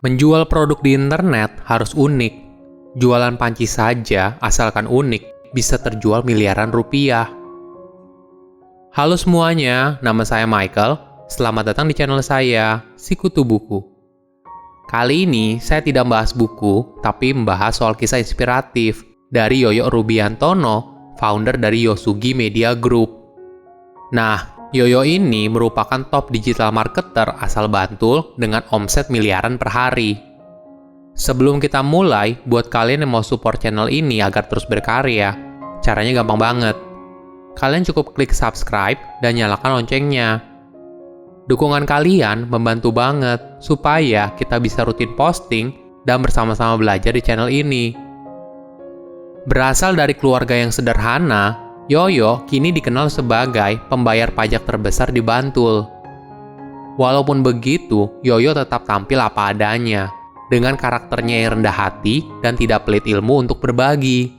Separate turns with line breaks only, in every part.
Menjual produk di internet harus unik. Jualan panci saja, asalkan unik, bisa terjual miliaran rupiah. Halo semuanya, nama saya Michael. Selamat datang di channel saya, Sikutu Buku. Kali ini saya tidak membahas buku, tapi membahas soal kisah inspiratif dari Yoyo Rubiantono, founder dari Yosugi Media Group. Nah, Yoyo ini merupakan top digital marketer asal Bantul dengan omset miliaran per hari. Sebelum kita mulai, buat kalian yang mau support channel ini agar terus berkarya, caranya gampang banget. Kalian cukup klik subscribe dan nyalakan loncengnya. Dukungan kalian membantu banget supaya kita bisa rutin posting dan bersama-sama belajar di channel ini. Berasal dari keluarga yang sederhana, Yoyo kini dikenal sebagai pembayar pajak terbesar di Bantul. Walaupun begitu, Yoyo tetap tampil apa adanya, dengan karakternya yang rendah hati dan tidak pelit ilmu untuk berbagi.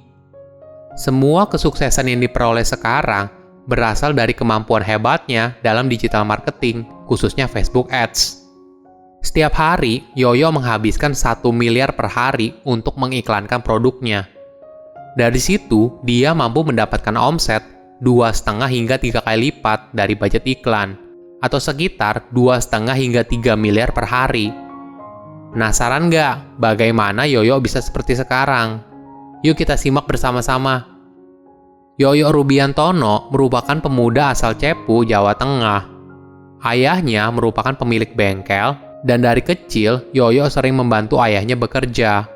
Semua kesuksesan yang diperoleh sekarang berasal dari kemampuan hebatnya dalam digital marketing, khususnya Facebook Ads. Setiap hari, Yoyo menghabiskan 1 miliar per hari untuk mengiklankan produknya. Dari situ, dia mampu mendapatkan omset 2,5 hingga 3 kali lipat dari budget iklan, atau sekitar 2,5 hingga 3 miliar per hari. Penasaran nggak bagaimana Yoyo bisa seperti sekarang? Yuk kita simak bersama-sama. Yoyo Rubiantono merupakan pemuda asal Cepu, Jawa Tengah. Ayahnya merupakan pemilik bengkel, dan dari kecil Yoyo sering membantu ayahnya bekerja.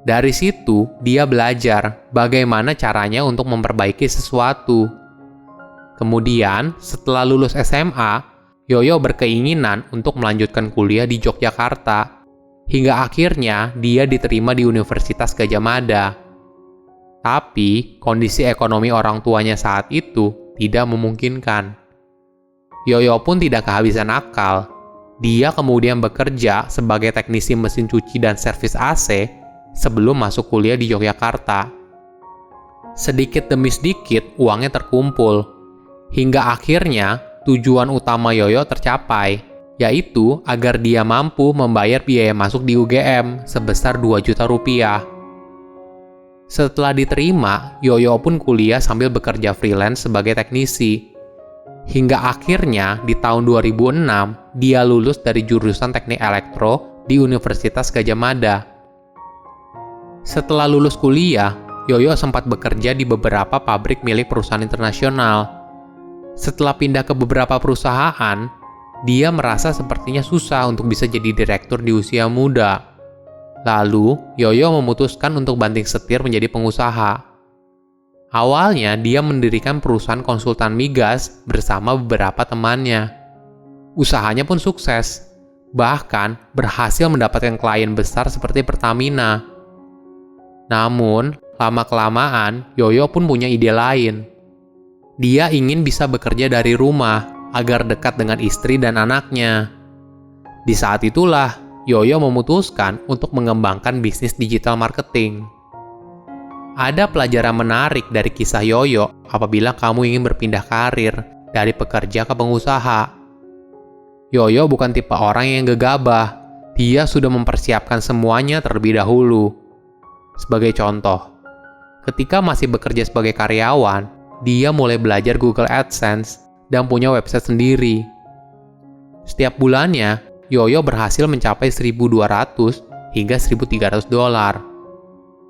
Dari situ, dia belajar bagaimana caranya untuk memperbaiki sesuatu. Kemudian, setelah lulus SMA, Yoyo berkeinginan untuk melanjutkan kuliah di Yogyakarta. Hingga akhirnya, dia diterima di Universitas Gadjah Mada. Tapi, kondisi ekonomi orang tuanya saat itu tidak memungkinkan. Yoyo pun tidak kehabisan akal. Dia kemudian bekerja sebagai teknisi mesin cuci dan servis AC sebelum masuk kuliah di Yogyakarta. Sedikit demi sedikit uangnya terkumpul, hingga akhirnya tujuan utama Yoyo tercapai, yaitu agar dia mampu membayar biaya masuk di UGM sebesar 2 juta rupiah. Setelah diterima, Yoyo pun kuliah sambil bekerja freelance sebagai teknisi. Hingga akhirnya di tahun 2006, dia lulus dari jurusan teknik elektro di Universitas Gadjah Mada. Setelah lulus kuliah, Yoyo sempat bekerja di beberapa pabrik milik perusahaan internasional. Setelah pindah ke beberapa perusahaan, dia merasa sepertinya susah untuk bisa jadi direktur di usia muda. Lalu, Yoyo memutuskan untuk banting setir menjadi pengusaha. Awalnya, dia mendirikan perusahaan konsultan migas bersama beberapa temannya. Usahanya pun sukses, bahkan berhasil mendapatkan klien besar seperti Pertamina. Namun, lama-kelamaan, Yoyo pun punya ide lain. Dia ingin bisa bekerja dari rumah agar dekat dengan istri dan anaknya. Di saat itulah, Yoyo memutuskan untuk mengembangkan bisnis digital marketing. Ada pelajaran menarik dari kisah Yoyo apabila kamu ingin berpindah karir dari pekerja ke pengusaha. Yoyo bukan tipe orang yang gegabah. Dia sudah mempersiapkan semuanya terlebih dahulu. Sebagai contoh, ketika masih bekerja sebagai karyawan, dia mulai belajar Google AdSense dan punya website sendiri. Setiap bulannya, Yoyo berhasil mencapai 1.200 hingga 1.300 dolar.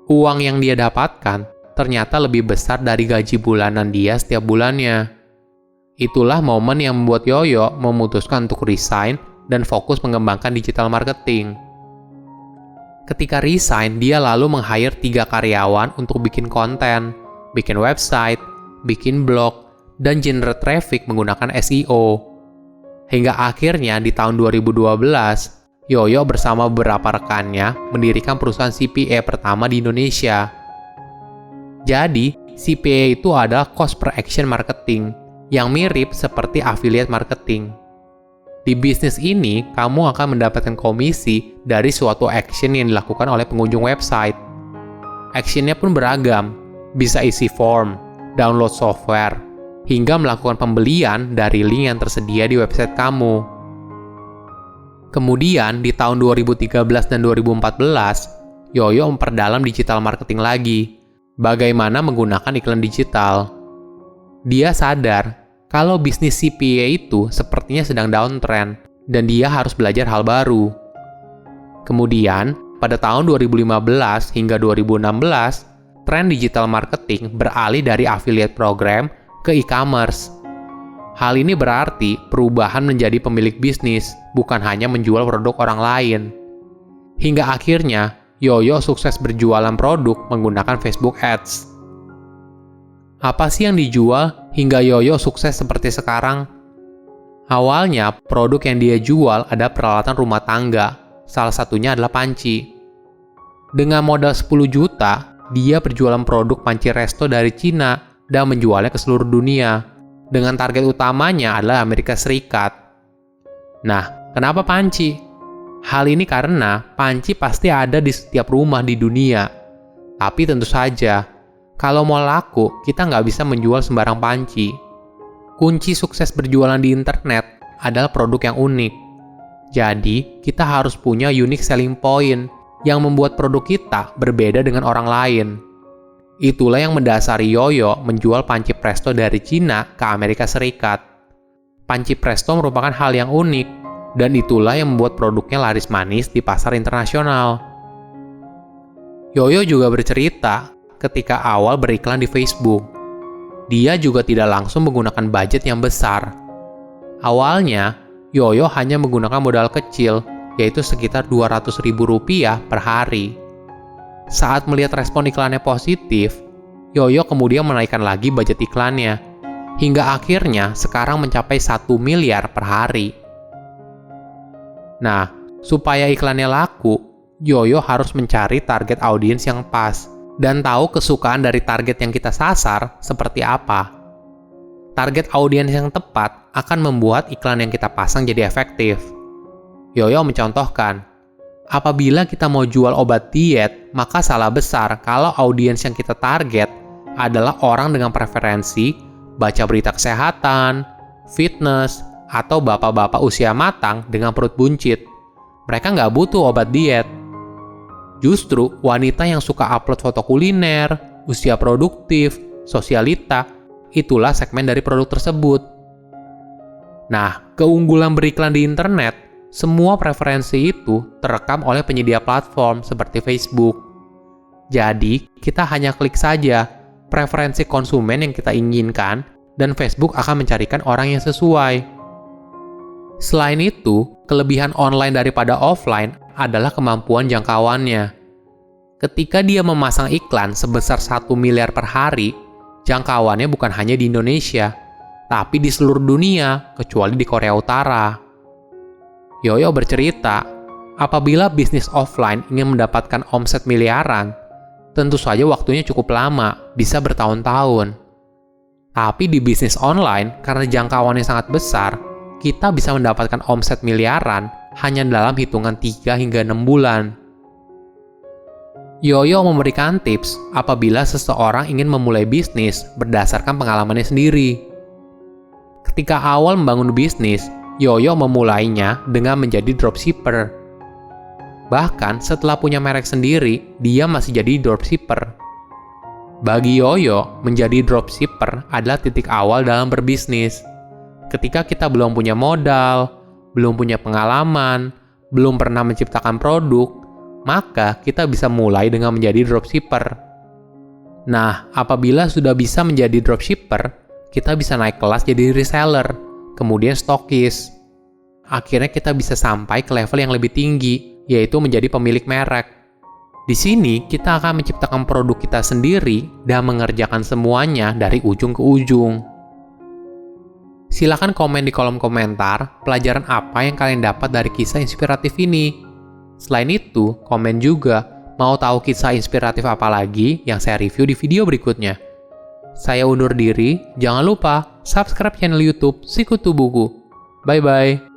Uang yang dia dapatkan ternyata lebih besar dari gaji bulanan dia setiap bulannya. Itulah momen yang membuat Yoyo memutuskan untuk resign dan fokus mengembangkan digital marketing. Ketika resign, dia lalu meng-hire 3 karyawan untuk bikin konten, bikin website, bikin blog, dan generate traffic menggunakan SEO. Hingga akhirnya di tahun 2012, Yoyo bersama beberapa rekannya mendirikan perusahaan CPA pertama di Indonesia. Jadi, CPA itu adalah cost per action marketing, yang mirip seperti affiliate marketing. Di bisnis ini, kamu akan mendapatkan komisi dari suatu action yang dilakukan oleh pengunjung website. Actionnya pun beragam, bisa isi form, download software, hingga melakukan pembelian dari link yang tersedia di website kamu. Kemudian di tahun 2013 dan 2014, Yoyo memperdalam digital marketing lagi. Bagaimana menggunakan iklan digital. Dia sadar kalau bisnis CPA itu sepertinya sedang downtrend dan dia harus belajar hal baru. Kemudian, pada tahun 2015 hingga 2016, tren digital marketing beralih dari affiliate program ke e-commerce. Hal ini berarti perubahan menjadi pemilik bisnis, bukan hanya menjual produk orang lain. Hingga akhirnya, Yoyo sukses berjualan produk menggunakan Facebook Ads. Apa sih yang dijual hingga Yoyo sukses seperti sekarang? Awalnya, produk yang dia jual ada peralatan rumah tangga, salah satunya adalah panci. Dengan modal 10 juta, dia berjualan produk panci resto dari Cina dan menjualnya ke seluruh dunia, dengan target utamanya adalah Amerika Serikat. Nah, kenapa panci? Hal ini karena panci pasti ada di setiap rumah di dunia. Tapi tentu saja, kalau mau laku, kita nggak bisa menjual sembarang panci. Kunci sukses berjualan di internet adalah produk yang unik. Jadi, kita harus punya unique selling point yang membuat produk kita berbeda dengan orang lain. Itulah yang mendasari Yoyo menjual panci presto dari Cina ke Amerika Serikat. Panci presto merupakan hal yang unik, dan itulah yang membuat produknya laris manis di pasar internasional. Yoyo juga bercerita ketika awal beriklan di Facebook. Dia juga tidak langsung menggunakan budget yang besar. Awalnya, Yoyo hanya menggunakan modal kecil, yaitu sekitar Rp200.000 per hari. Saat melihat respon iklannya positif, Yoyo kemudian menaikkan lagi budget iklannya, hingga akhirnya sekarang mencapai 1 miliar per hari. Nah, supaya iklannya laku, Yoyo harus mencari target audiens yang pas, dan tahu kesukaan dari target yang kita sasar seperti apa. Target audiens yang tepat akan membuat iklan yang kita pasang jadi efektif. Yoyo mencontohkan, apabila kita mau jual obat diet, maka salah besar kalau audiens yang kita target adalah orang dengan preferensi baca berita kesehatan, fitness, atau bapak-bapak usia matang dengan perut buncit. Mereka nggak butuh obat diet. Justru wanita yang suka upload foto kuliner, usia produktif, sosialita, itulah segmen dari produk tersebut. Nah, keunggulan beriklan di internet, semua preferensi itu terekam oleh penyedia platform seperti Facebook. Jadi, kita hanya klik saja preferensi konsumen yang kita inginkan, dan Facebook akan mencarikan orang yang sesuai. Selain itu, kelebihan online daripada offline adalah kemampuan jangkauannya. Ketika dia memasang iklan sebesar 1 miliar per hari, jangkauannya bukan hanya di Indonesia, tapi di seluruh dunia, kecuali di Korea Utara. Yoyo bercerita, apabila bisnis offline ingin mendapatkan omset miliaran, tentu saja waktunya cukup lama, bisa bertahun-tahun. Tapi di bisnis online, karena jangkauannya sangat besar, kita bisa mendapatkan omset miliaran hanya dalam hitungan 3 hingga 6 bulan. Yoyo memberikan tips apabila seseorang ingin memulai bisnis berdasarkan pengalamannya sendiri. Ketika awal membangun bisnis, Yoyo memulainya dengan menjadi dropshipper. Bahkan setelah punya merek sendiri, dia masih jadi dropshipper. Bagi Yoyo, menjadi dropshipper adalah titik awal dalam berbisnis. Ketika kita belum punya modal, belum punya pengalaman, belum pernah menciptakan produk, maka kita bisa mulai dengan menjadi dropshipper. Nah, apabila sudah bisa menjadi dropshipper, kita bisa naik kelas jadi reseller, kemudian stokis. Akhirnya kita bisa sampai ke level yang lebih tinggi, yaitu menjadi pemilik merek. Di sini, kita akan menciptakan produk kita sendiri dan mengerjakan semuanya dari ujung ke ujung. Silakan komen di kolom komentar pelajaran apa yang kalian dapat dari kisah inspiratif ini. Selain itu, komen juga mau tahu kisah inspiratif apa lagi yang saya review di video berikutnya. Saya undur diri, jangan lupa subscribe channel YouTube Sikutu Buku. Bye-bye.